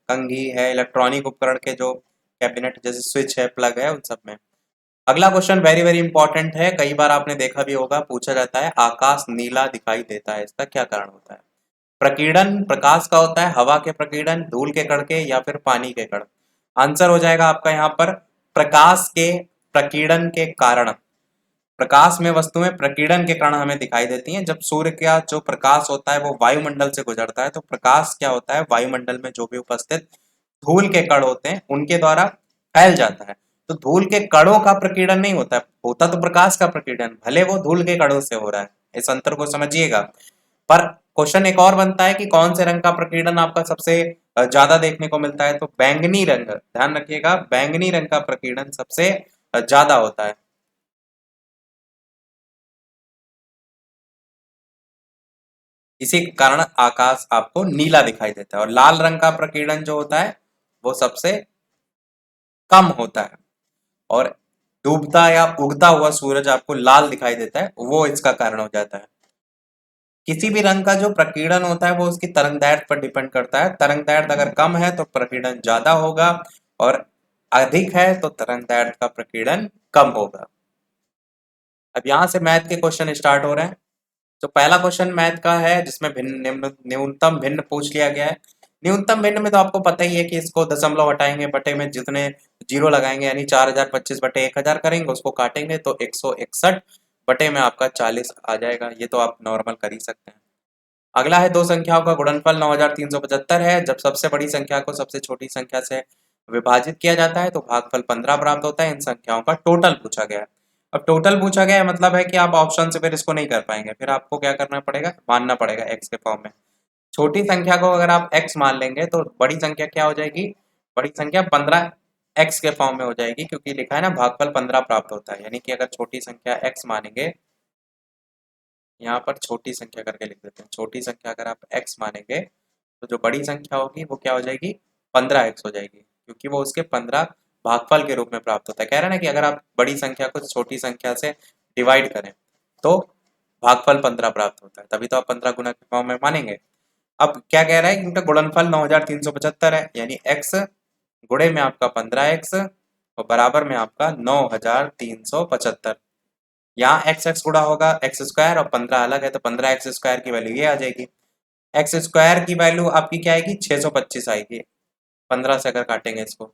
कंघी है, इलेक्ट्रॉनिक उपकरण के जो कैबिनेट जैसे स्विच है, प्लग है, उन सब में। अगला क्वेश्चन वेरी वेरी इंपॉर्टेंट है, कई बार आपने देखा भी होगा, पूछा जाता है आकाश नीला दिखाई देता है, इसका क्या कारण होता है। प्रकीर्णन प्रकाश का होता है, हवा के प्रकीर्णन, धूल के कण या फिर पानी के कण। आंसर हो जाएगा आपका यहाँ पर प्रकाश के प्रकीर्णन के कारण। प्रकाश में वस्तुएं प्रकीर्णन के कारण हमें दिखाई देती हैं। जब सूर्य का जो प्रकाश होता है वो वायुमंडल से गुजरता है तो प्रकाश क्या होता है, वायुमंडल में जो भी उपस्थित धूल के कण होते हैं उनके द्वारा फैल जाता है। तो धूल के कणों का प्रकीर्णन नहीं होता है, होता तो प्रकाश का प्रकीर्णन, भले वो धूल के कणों से हो रहा है। इस अंतर को समझिएगा। पर क्वेश्चन एक और बनता है कि कौन से रंग का प्रकीर्णन आपका सबसे ज्यादा देखने को मिलता है। तो बैंगनी रंग, ध्यान रखिएगा, बैंगनी रंग का प्रकीर्णन सबसे ज्यादा होता है। इसी के कारण आकाश आपको नीला दिखाई देता है और लाल रंग का प्रकीर्णन जो होता है वो सबसे कम होता है और डूबता या उगता हुआ सूरज आपको लाल दिखाई देता है, वो इसका कारण हो जाता है। किसी भी रंग का जो प्रकीर्णन होता है वो उसकी तरंगदैर्घ्य पर डिपेंड करता है। तरंगदैर्घ्य अगर कम है तो प्रकीर्णन ज्यादा होगा और अधिक है तो तरंगदैर्घ्य का प्रकीर्णन कम होगा। अब यहाँ से मैथ के क्वेश्चन स्टार्ट हो रहे हैं। तो पहला क्वेश्चन मैथ का है जिसमें भिन्न न्यूनतम भिन्न पूछ लिया गया है। न्यूनतम भिन्न में तो आपको पता ही है कि इसको दशमलव हटाएंगे, बटे में जितने जीरो लगाएंगे यानी 4025 बटे 1000 करेंगे, उसको काटेंगे तो 161 बटे में आपका 40 आ जाएगा। ये तो आप नॉर्मल कर ही सकते हैं। अगला है दो संख्याओं का गुणनफल 9375 है। जब सबसे बड़ी संख्या को सबसे छोटी संख्या से विभाजित किया जाता है तो भागफल 15 प्राप्त होता है। इन संख्याओं का टोटल पूछा गया है। अब टोटल पूछा गया है, मतलब है कि आप ऑप्शन से फिर इसको नहीं कर पाएंगे, फिर आपको क्या करना पड़ेगा, मानना पड़ेगा एक्स के फॉर्म में। छोटी संख्या को अगर आप एक्स मान लेंगे तो बड़ी संख्या क्या हो जाएगी, बड़ी संख्या 15 एक्स के फॉर्म में हो जाएगी, क्योंकि लिखा है ना भागफल 15 प्राप्त होता है। यानी कि अगर छोटी संख्या एक्स मानेंगे, यहाँ पर छोटी संख्या करके लिख देते हैं, छोटी संख्या अगर आप एक्स मानेंगे तो जो बड़ी संख्या होगी वो क्या हो जाएगी, 15 एक्स हो जाएगी, क्योंकि वो उसके 15 भागफल के रूप में प्राप्त होता है। कह रहे हैं ना कि अगर आप बड़ी संख्या को छोटी संख्या से डिवाइड करें तो भागफल 15 प्राप्त होता है, तभी तो आप 15 गुना के फॉर्म में मानेंगे। अब क्या कह रहा है, इनका गुणनफल 9375 है, यानी x गुणे में आपका 15x और बराबर में आपका 9375। यहाँ एक्स एक्स गुणा होगा एक्स स्क्वायर और 15 अलग है, तो 15 एक्स स्क्वायर की वैल्यू ये आ जाएगी। एक्स स्क्वायर की वैल्यू आपकी क्या आएगी, 625 आएगी। 15 से अगर काटेंगे इसको,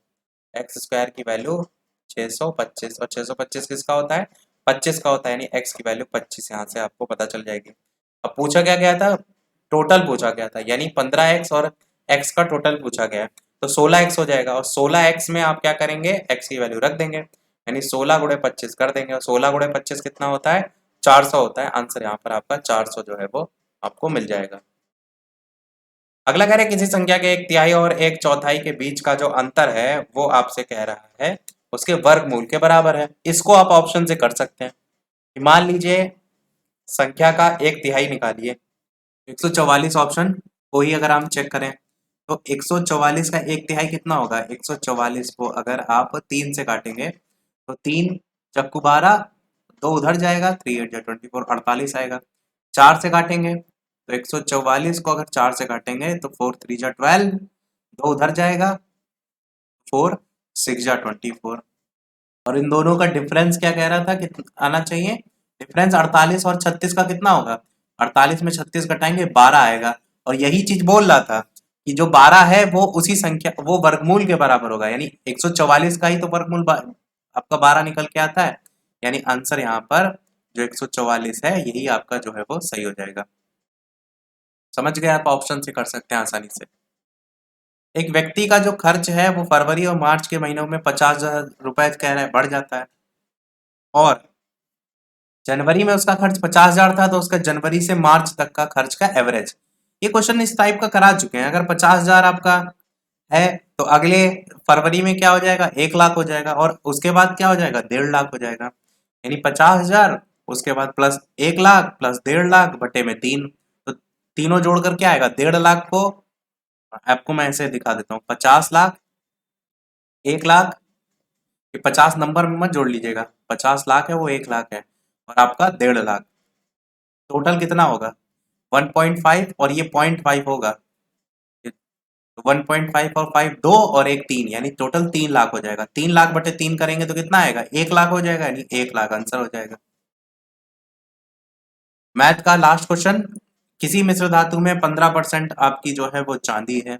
एक्स स्क्वायर की वैल्यू 625, और 625 किसका होता है, 25 का होता है, यानी एक्स की वैल्यू 25 यहाँ से आपको पता चल जाएगी। अब पूछा क्या गया था, टोटल पूछा गया था, यानी 15x और x का टोटल पूछा गया है, तो 16x हो जाएगा, और 16x में आप क्या करेंगे, x की वैल्यू रख देंगे, यानी 16 गुणे 25 कर देंगे, और 16 गुणे 25 कितना होता है, 400 होता है। आंसर यहाँ पर आपका 400 जो है वो आपको मिल जाएगा। अगला कह रहे किसी संख्या के एक तिहाई और एक चौथाई के बीच का जो अंतर है वो आपसे कह रहा है उसके वर्गमूल के बराबर है। इसको आप ऑप्शन से कर सकते हैं। मान लीजिए संख्या का एक तिहाई निकालिए, 144 ऑप्शन को ही अगर हम चेक करें तो 144 का एक तिहाई कितना होगा, 144 को अगर आप 3 से काटेंगे तो 3 चक्कू 12, 2 उधर जाएगा, 3 8 24, 48 आएगा। 4 से काटेंगे तो 144 को अगर 4 से काटेंगे तो 4 3 12, 2 उधर जाएगा, 4 6 24, और इन दोनों का डिफरेंस क्या कह रहा था कि आना चाहिए, डिफरेंस 48 और 36 का कितना होगा, 48 में 36 घटाएंगे 12 आएगा। और यही चीज बोल रहा था कि जो 12 है वो उसी संख्या वो वर्गमूल के बराबर होगा, यानी 144 का ही तो वर्गमूल आपका 12 निकल के आता है, यानी आंसर यहाँ पर जो 144 है यही आपका जो है वो सही हो जाएगा। समझ गए आप, ऑप्शन से कर सकते हैं आसानी से। एक व्यक्ति का जो खर्च है वो फरवरी और मार्च के महीनों में 50,000 रुपए कह रहा है बढ़ जाता है, और जनवरी में उसका खर्च 50,000 था, तो उसका जनवरी से मार्च तक का खर्च का एवरेज। ये क्वेश्चन इस टाइप का करा चुके हैं। अगर 50,000 आपका है तो अगले फरवरी में क्या हो जाएगा, 1 लाख हो जाएगा, और उसके बाद क्या हो जाएगा, 1.5 लाख हो जाएगा। यानी 50,000 उसके बाद प्लस 1 लाख प्लस 1.5 लाख बटे में 3, तो तीनों जोड़कर क्या आएगा, 1.5 लाख को आपको मैं ऐसे दिखा देता हूँ, 50 लाख, 1 लाख, ये 50 नंबर में मत जोड़ लीजिएगा, 50 लाख है वो 1 लाख है, और आपका 1.5 लाख, टोटल कितना होगा 1.5, और ये 0.5 होगा, 1.5 और 5 2 और एक 3, यानी टोटल 3 लाख हो जाएगा। 3 लाख बटे 3 करेंगे तो कितना आएगा, 1 लाख हो जाएगा, यानी 1 लाख आंसर हो जाएगा। मैथ का लास्ट क्वेश्चन, किसी मिश्र धातु में 15% आपकी जो है वो चांदी है।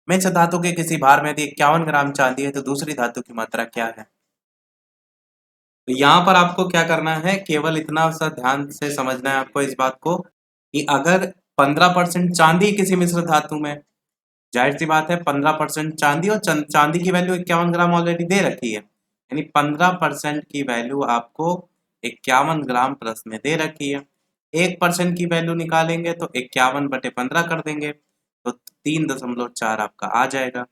मिश्र धातु के किसी भार में यदि 51 ग्राम चांदी है तो दूसरी धातु की मात्रा क्या है। तो यहाँ पर आपको क्या करना है, केवल इतना सा ध्यान से समझना है आपको इस बात को कि अगर 15% चांदी किसी मिश्र धातु में, जाहिर सी बात है 15% चांदी, और चांदी की वैल्यू 51 ग्राम ऑलरेडी दे रखी है, यानी 15% की वैल्यू आपको 51 ग्राम प्लस में दे रखी है। 1% की वैल्यू निकालेंगे तो 51 बटे 15 कर देंगे तो 3.4 आपका आ जाएगा।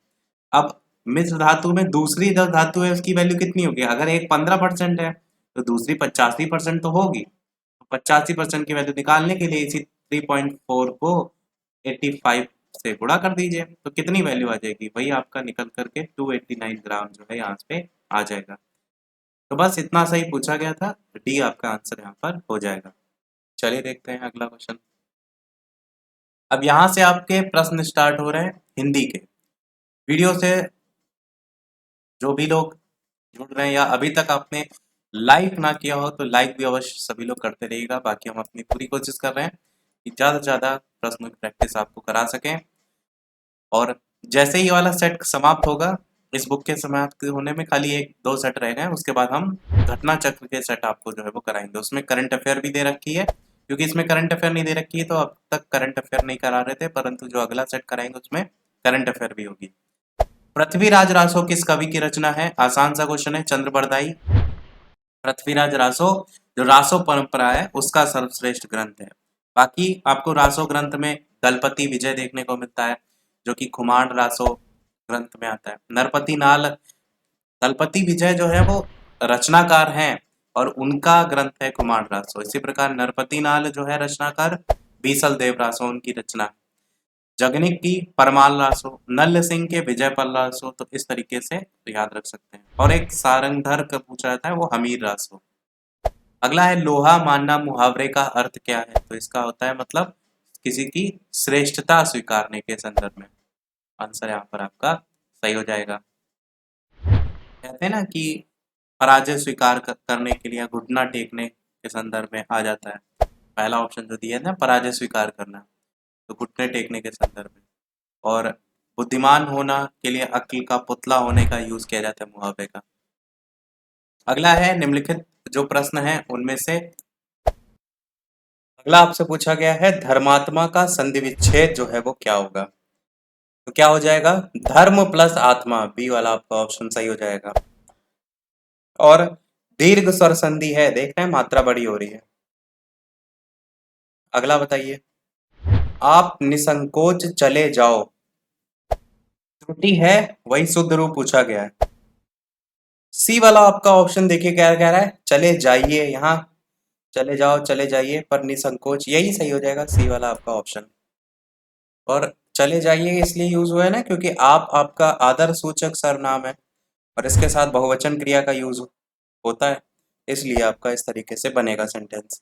अब मिश्र धातु में दूसरी जो धातु है उसकी वैल्यू कितनी होगी, अगर एक 15% है तो दूसरी 85% तो होगी, 85% की वैल्यू निकालने के लिए इसी 3.4 को 85 से गुणा कर दीजिए, तो कितनी वैल्यू आ जाएगी, वही आपका निकल करके 289 ग्राम जो है यहाँ पे आ जाएगा। तो बस इतना सही पूछा गया था, डी आपका आंसर यहाँ पर हो जाएगा। चलिए देखते हैं अगला क्वेश्चन। अब यहाँ से आपके प्रश्न स्टार्ट हो रहे हैं हिंदी के। वीडियो से जो भी लोग जुड़ रहे हैं या अभी तक आपने लाइक ना किया हो तो लाइक भी अवश्य सभी लोग करते रहिएगा। बाकी हम अपनी पूरी कोशिश कर रहे हैं कि ज़्यादा से ज़्यादा प्रश्नों की प्रैक्टिस आपको करा सकें, और जैसे ही ये वाला सेट समाप्त होगा, इस बुक के समाप्त होने में खाली 1-2 सेट रह गए, उसके बाद हम घटना चक्र के सेट आपको जो है वो कराएंगे। उसमें करंट अफेयर भी दे रखी है, क्योंकि इसमें करंट अफेयर नहीं दे रखी है तो अब तक करंट अफेयर नहीं करा रहे थे, परंतु जो अगला सेट कराएंगे उसमें करंट अफेयर भी होगी। पृथ्वीराज रासो किस कवि की रचना है, आसान सा क्वेश्चन है, चंद्र बरदाई। पृथ्वीराज रासो जो रासो परंपरा है उसका सर्वश्रेष्ठ ग्रंथ है। बाकी आपको रासो ग्रंथ में दलपति विजय देखने को मिलता है, जो कि खुमाण रासो ग्रंथ में आता है। नरपति नाल दलपति विजय जो है वो रचनाकार हैं और उनका ग्रंथ है कुमार रासो। इसी प्रकार नरपति नाल जो है रचनाकार, बीसल देव रासो उनकी रचना। जगनिक की परमाल रासो, नल्ल सिंह के विजय पल रासो। तो इस तरीके से याद रख सकते हैं। और एक सारंगधर का पूछा जाता है वो हमीर रासो। अगला है लोहा मानना मुहावरे का अर्थ क्या है? तो इसका होता है मतलब किसी की श्रेष्ठता स्वीकारने के संदर्भ में। आंसर यहाँ पर आपका सही हो जाएगा। कहते हैं ना कि पराजय स्वीकार करने के लिए घुटना टेकने के संदर्भ में आ जाता है। पहला ऑप्शन जो दिया है ना, पराजय स्वीकार करना, तो घुटने टेकने के संदर्भ में। और बुद्धिमान होना के लिए अक्ल का पुतला होने का यूज किया जाता है मुहावरे का। अगला है निम्नलिखित जो प्रश्न है उनमें से अगला आपसे पूछा गया है धर्मात्मा का संधि विच्छेद जो है वो क्या होगा? तो क्या हो जाएगा? धर्म प्लस आत्मा, बी वाला आपका ऑप्शन सही हो जाएगा। और दीर्घ स्वर संधि है, देख रहे हैं मात्रा बड़ी हो रही है। अगला बताइए, आप निसंकोच चले जाओ, त्रुटि है वही शुद्ध रूप पूछा गया है। सी वाला आपका ऑप्शन देखिए क्या कह रहा है, चले जाइए, यहाँ चले जाओ चले जाइए, पर निसंकोच यही सही हो जाएगा, सी वाला आपका ऑप्शन। और चले जाइए इसलिए यूज हुआ है ना क्योंकि आप आपका आदर सूचक सर्वनाम है और इसके साथ बहुवचन क्रिया का यूज होता है, इसलिए आपका इस तरीके से बनेगा सेंटेंस।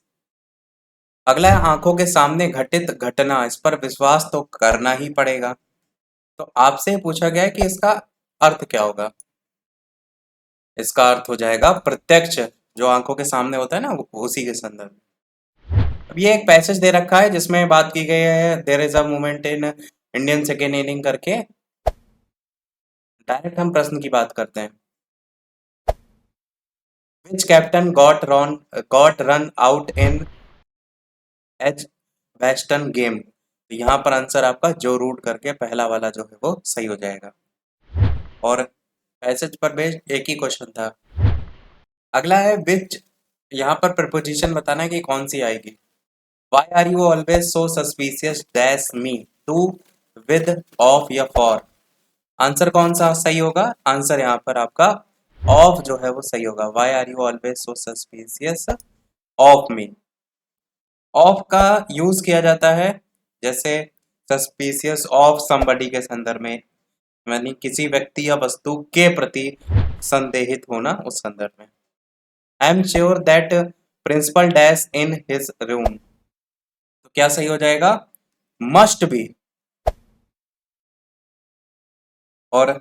अगला है आंखों के सामने घटित घटना, इस पर विश्वास तो करना ही पड़ेगा। तो आपसे पूछा गया है कि इसका अर्थ क्या होगा? इसका अर्थ हो जाएगा प्रत्यक्ष, जो आंखों के सामने होता है ना उसी के संदर्भ में। अब ये एक पैसेज दे रखा है जिसमें बात की गई है there is a movement in Indian second inning करके। डायरेक्ट हम प्रश्न की बात करते हैं। Which captain got run out in as western game? तो यहाँ पर आंसर आपका जो रूट करके पहला वाला जो है वो सही हो जाएगा। और पैसेज पर बेस्ड एक ही क्वेश्चन था। अगला है विच, यहाँ पर प्रपोजिशन बताना है कि कौन सी आएगी। Why are you always so suspicious dash me? To, with, of या for? आंसर कौन सा सही होगा? आंसर यहाँ पर आपका of जो है वो सही होगा। Why are you always so suspicious of me? of का यूज किया जाता है जैसे suspicious of somebody के संदर्भ में, यानी किसी व्यक्ति या वस्तु के प्रति संदेहित होना उस संदर्भ में। I am sure that principal dash in his room, तो क्या सही हो जाएगा? Must be. और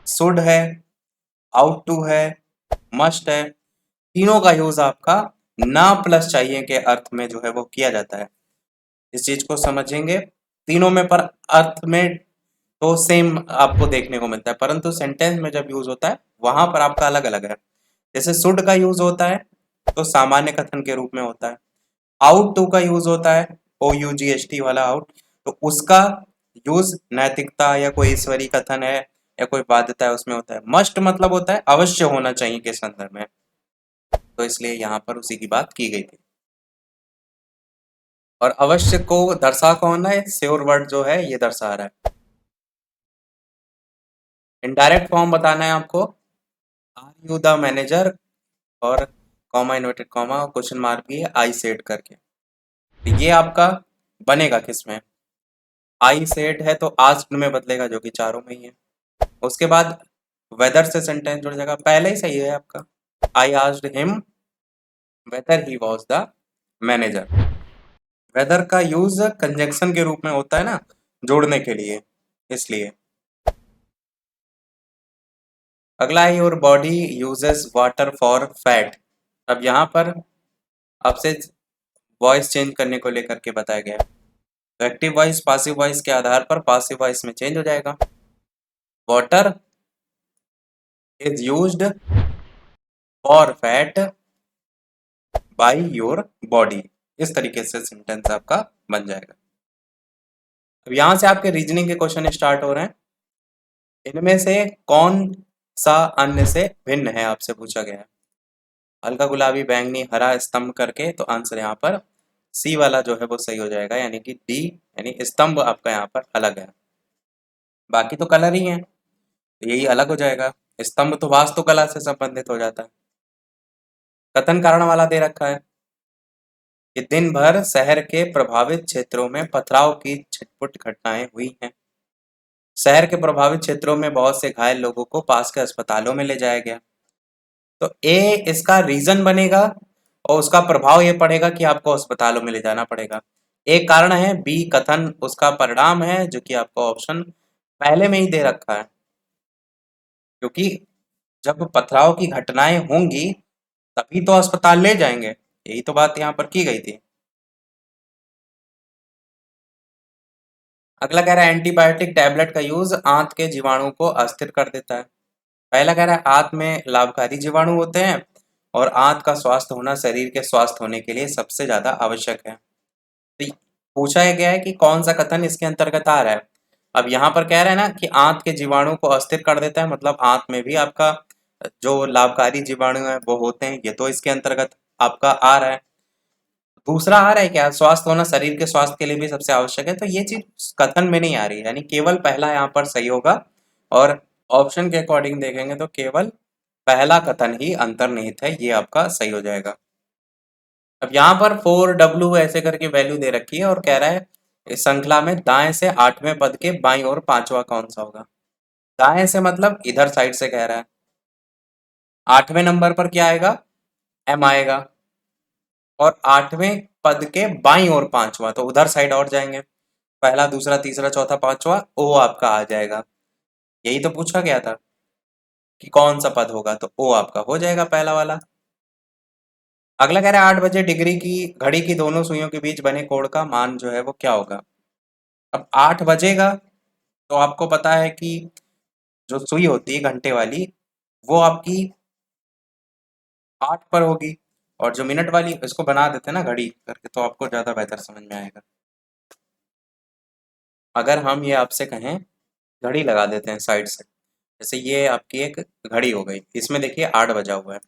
शुड है, आउट टू है, मस्ट है, तीनों का यूज आपका ना प्लस चाहिए के अर्थ में जो है वो किया जाता है। इस चीज को समझेंगे, तीनों में पर अर्थ में तो सेम आपको देखने को मिलता है, परंतु सेंटेंस में जब यूज होता है वहां पर आपका अलग अलग है। जैसे शुड का यूज होता है तो सामान्य कथन के रूप में होता है। आउट टू का यूज होता है OUGHT वाला आउट, तो उसका यूज नैतिकता या कोई ईश्वरी कथन है या कोई बाध्यता है उसमें होता है। मस्ट मतलब होता है अवश्य होना चाहिए के संदर्भ में, तो इसलिए यहाँ पर उसी की बात की गई थी। और अवश्य को दर्शा कौन है? श्योर वर्ड जो है ये दर्शा रहा है। इनडायरेक्ट फॉर्म बताना है आपको। आर यू द मैनेजर, और comma inverted comma question mark भी है आई सेड करके, तो ये आपका बनेगा किसमें? आई सेड है तो आस्क्ड में बदलेगा जो कि चारों में ही है। उसके बाद वेदर से सेंटेंस जुड़ जाएगा, पहले ही सही है आपका। I asked him whether he was the manager. Whether का यूज कंजंक्शन के रूप में होता है ना, जोड़ने के लिए, इसलिए। अगला है your body uses water for fat. अब यहाँ पर आपसे वॉइस चेंज करने को लेकर के बताया गया है। तो एक्टिव वॉइस पासिव वॉइस के आधार पर पासिव वॉइस में चेंज हो जाएगा। Water is used for fat by your body, इस तरीके से सेंटेंस आपका बन जाएगा। अब यहां से आपके रीजनिंग के क्वेश्चन स्टार्ट हो रहे हैं। इनमें से कौन सा अन्य से भिन्न है आपसे पूछा गया है। हल्का गुलाबी, बैंगनी, हरा, स्तंभ करके, तो आंसर यहाँ पर सी वाला जो है वो सही हो जाएगा, यानी कि डी, यानी स्तंभ आपका यहाँ पर अलग है। बाकी तो कलर ही है, तो यही अलग हो जाएगा। स्तंभ तो वास्तुकला से संबंधित हो जाता है। कथन कारण वाला दे रखा है कि दिन भर शहर के प्रभावित क्षेत्रों में पथराव की छिटपुट घटनाएं हुई हैं। शहर के प्रभावित क्षेत्रों में बहुत से घायल लोगों को पास के अस्पतालों में ले जाया गया। तो ए इसका रीजन बनेगा और उसका प्रभाव ये पड़ेगा कि आपको अस्पतालों में ले जाना पड़ेगा। एक कारण है, बी कथन उसका परिणाम है, जो कि आपको ऑप्शन पहले में ही दे रखा है, क्योंकि जब पथराव की घटनाएं होंगी तभी तो अस्पताल ले जाएंगे, यही तो बात यहाँ पर की गई थी। अगला कह रहा है एंटीबायोटिक टैबलेट का यूज आंत के जीवाणु को अस्थिर कर देता है। पहला कह रहा है आंत में लाभकारी जीवाणु होते हैं और आंत का स्वास्थ्य होना शरीर के स्वास्थ्य होने के लिए सबसे ज्यादा आवश्यक है। तो पूछा गया है कि कौन सा कथन इसके अंतर्गत आ रहा है। अब यहाँ पर कह रहे हैं ना कि आंत के जीवाणु को अस्थिर कर देता है, मतलब आंत में भी आपका जो लाभकारी जीवाणु है वो होते हैं, ये तो इसके अंतर्गत आपका आ रहा है। दूसरा आ रहा है क्या, स्वास्थ्य होना शरीर के स्वास्थ्य के लिए भी सबसे आवश्यक है, तो ये चीज कथन में नहीं आ रही है, यानी केवल पहला यहाँ पर सही होगा। और ऑप्शन के अकॉर्डिंग देखेंगे तो केवल पहला कथन ही अंतर्निहित है, ये आपका सही हो जाएगा। अब यहाँ पर 4W ऐसे करके वैल्यू दे रखी है और कह रहा है इस श्रृंखला में दाएं से 8वें पद के बाईं ओर पांचवा कौन सा होगा। दाएं से मतलब इधर साइड से कह रहा है। 8वें नंबर पर क्या आएगा, एम आएगा, और 8वें पद के बाईं ओर पांचवा, तो उधर साइड और जाएंगे, पहला, दूसरा, तीसरा, चौथा, पांचवा, ओ आपका आ जाएगा। यही तो पूछा गया था कि कौन सा पद होगा, तो ओ आपका हो जाएगा पहला वाला। अगला कह रहा है 8 बजे डिग्री की घड़ी की दोनों सुइयों के बीच बने कोण का मान जो है वो क्या होगा। अब 8 बजेगा तो आपको पता है कि जो सुई होती है घंटे वाली वो आपकी 8 पर होगी, और जो मिनट वाली इसको बना देते हैं ना घड़ी करके, तो आपको ज्यादा बेहतर समझ में आएगा। अगर हम ये आपसे कहें घड़ी लगा देते हैं साइड से, जैसे ये आपकी एक घड़ी हो गई, इसमें देखिए 8 बजा हुआ है।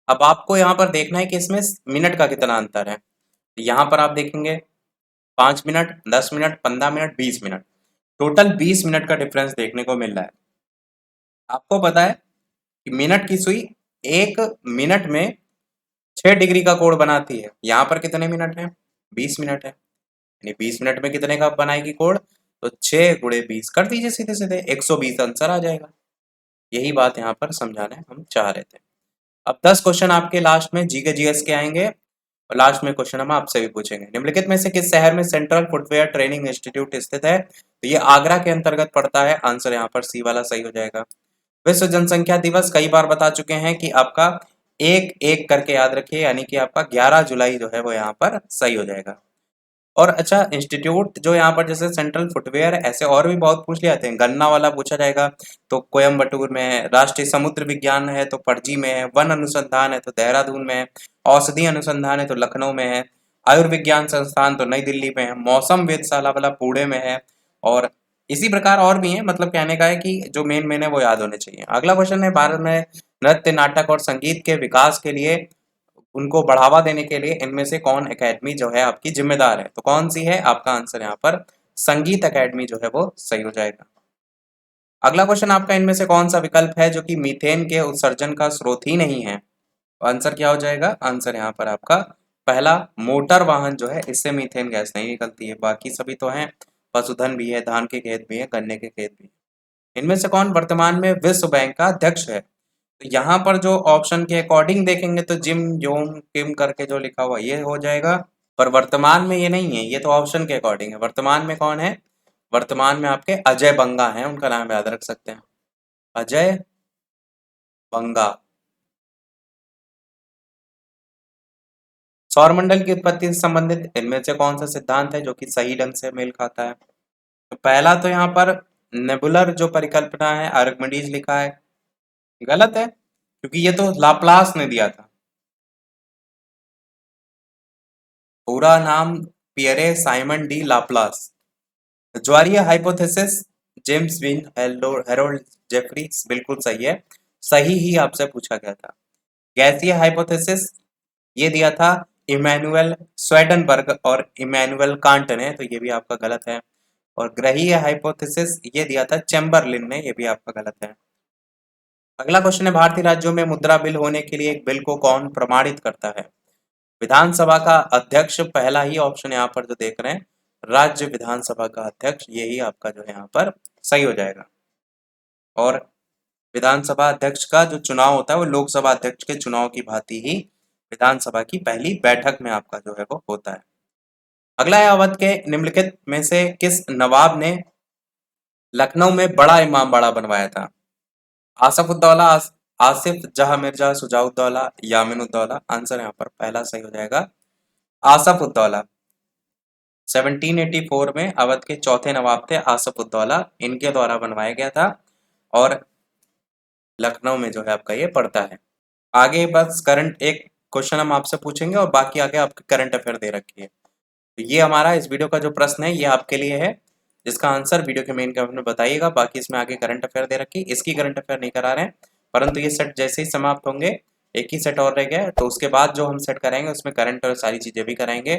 अब आपको यहाँ पर देखना है कि इसमें मिनट का कितना अंतर है। यहाँ पर आप देखेंगे 5 minute, 10 minute, 15 minute, 20 minute, total 20 minute का डिफरेंस देखने को मिल रहा है। आपको पता है कि मिनट की सुई 1 मिनट में 6 डिग्री का कोण बनाती है। यहाँ पर कितने मिनट है, 20 मिनट है, यानी 20 मिनट में कितने का बनाएगी कोण, तो 6 × 20 कर दीजिए, सीधे सीधे 120 आंसर आ जाएगा। यही बात यहाँ पर समझाना हम चाह रहे थे। अब 10 क्वेश्चन आपके लास्ट में जी के जीएस के आएंगे, और लास्ट में क्वेश्चन हम आपसे भी पूछेंगे। निम्नलिखित में से किस शहर में सेंट्रल फुटवेयर ट्रेनिंग इंस्टीट्यूट स्थित है, तो ये आगरा के अंतर्गत पड़ता है, आंसर यहाँ पर सी वाला सही हो जाएगा। विश्व जनसंख्या दिवस कई बार बता चुके हैं कि आपका एक एक करके याद रखिए, यानी कि आपका 11 जुलाई जो है वो यहाँ पर सही हो जाएगा। और अच्छा, इंस्टीट्यूट जो यहाँ पर जैसे सेंट्रल फुटवेयर है, ऐसे और भी बहुत पूछ लिए जाते हैं। गन्ना वाला पूछा जाएगा तो कोयम्बटूर में है, राष्ट्रीय समुद्र विज्ञान है तो पणजी में है, वन अनुसंधान है तो देहरादून में है, औषधि अनुसंधान है तो लखनऊ में है, आयुर्विज्ञान संस्थान तो नई दिल्ली में है, मौसम वेधशाला वाला पुणे में है, और इसी प्रकार और भी है। मतलब कहने का है कि जो मेन मेन है वो याद होने चाहिए। अगला क्वेश्चन है भारत में नृत्य, नाटक और संगीत के विकास के लिए, उनको बढ़ावा देने के लिए इनमें से कौन एकेडमी जो है आपकी जिम्मेदार है, तो कौन सी है, आपका आंसर यहाँ पर संगीत एकेडमी जो है वो सही हो जाएगा। अगला क्वेश्चन आपका इनमें से कौन सा विकल्प है जो कि मीथेन के उत्सर्जन का स्रोत ही नहीं है, तो आंसर क्या हो जाएगा, आंसर यहाँ पर आपका पहला मोटर वाहन जो है इससे मीथेन गैस नहीं निकलती है, बाकी सभी तो हैं, पशुधन भी है, धान के खेत भी है, गन्ने के खेत भी है। इनमें से कौन वर्तमान में विश्व बैंक का अध्यक्ष है, तो यहाँ पर जो ऑप्शन के अकॉर्डिंग देखेंगे तो जिम जोंग किम करके जो लिखा हुआ ये हो जाएगा, पर वर्तमान में ये नहीं है, ये तो ऑप्शन के अकॉर्डिंग है। वर्तमान में कौन है, वर्तमान में आपके अजय बंगा हैं, उनका नाम याद रख सकते हैं, अजय बंगा। सौरमंडल की उत्पत्ति से संबंधित इनमें से कौन सा सिद्धांत है जो कि सही ढंग से मेल खाता है, तो पहला तो यहाँ पर नेबुलर जो परिकल्पना है आर्किमिडीज लिखा है, गलत है क्योंकि ये तो लाप्लास ने दिया था। पूरा नाम पियरे साइमन डी लाप्लास। ज्वारीय हाइपोथेसिस जेम्स विन हेरोल्ड जेफरी, बिल्कुल सही है, सही ही आपसे पूछा गया था। गैसीय हाइपोथेसिस ये दिया था इमैनुअल स्वेडनबर्ग और इमैनुअल कांट ने, तो ये भी आपका गलत है। और ग्रहीय हाइपोथेसिस ये दिया था चैम्बरलिन ने, ये भी आपका गलत है। अगला क्वेश्चन है, भारतीय राज्यों में मुद्रा बिल होने के लिए एक बिल को कौन प्रमाणित करता है? विधानसभा का अध्यक्ष, पहला ही ऑप्शन यहाँ पर जो देख रहे हैं, राज्य विधानसभा का अध्यक्ष, यही आपका जो है यहाँ पर सही हो जाएगा। और विधानसभा अध्यक्ष का जो चुनाव होता है वो लोकसभा अध्यक्ष के चुनाव की भांति ही विधानसभा की पहली बैठक में आपका जो है वो होता है। अगला है, अवध के निम्नलिखित में से किस नवाब ने लखनऊ में बड़ा इमाम बाड़ा बनवाया था? आसफुद्दौला, आसिफ जहां मिर्जा, सुजाउद्दौला, यामिनुद्दौला। आंसर यहाँ पर पहला सही हो जाएगा, आसफुद्दौला। 1784 में अवध के चौथे नवाब थे आसफुद्दौला, इनके द्वारा बनवाया गया था और लखनऊ में जो है आपका ये पड़ता है। आगे बस करंट एक क्वेश्चन हम आपसे पूछेंगे और बाकी आगे आपके करंट अफेयर दे रखी है। तो ये हमारा इस वीडियो का जो प्रश्न है ये आपके लिए है, जिसका आंसर वीडियो के मेन कमेंट में बताइएगा। बाकी इसमें आगे करंट अफेयर दे रखी, इसकी करंट अफेयर नहीं करा रहे हैं, परंतु ये सेट जैसे ही समाप्त होंगे, एक ही सेट और रह गया है, तो उसके बाद जो हम सेट कराएंगे उसमें करंट और सारी चीजें भी कराएंगे।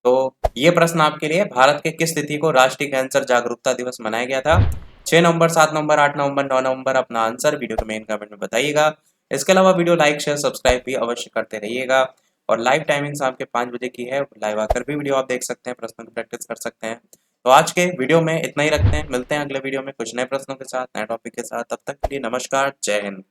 तो ये प्रश्न आपके लिए, भारत के किस तिथि को राष्ट्रीय कैंसर जागरूकता दिवस मनाया गया था? 6 नवंबर, 7 नवंबर, 8 नवंबर, 9 नवंबर। अपना आंसर वीडियो के मेन कमेंट में बताइएगा। इसके अलावा वीडियो लाइक शेयर सब्सक्राइब भी अवश्य करते रहिएगा। और लाइव टाइमिंग्स आपके 5 बजे की है, लाइव आकर भी वीडियो आप देख सकते हैं, प्रश्नों की प्रैक्टिस कर सकते हैं। तो आज के वीडियो में इतना ही रखते हैं, मिलते हैं अगले वीडियो में कुछ नए प्रश्नों के साथ, नए टॉपिक के साथ। तब तक के लिए नमस्कार, जय हिंद।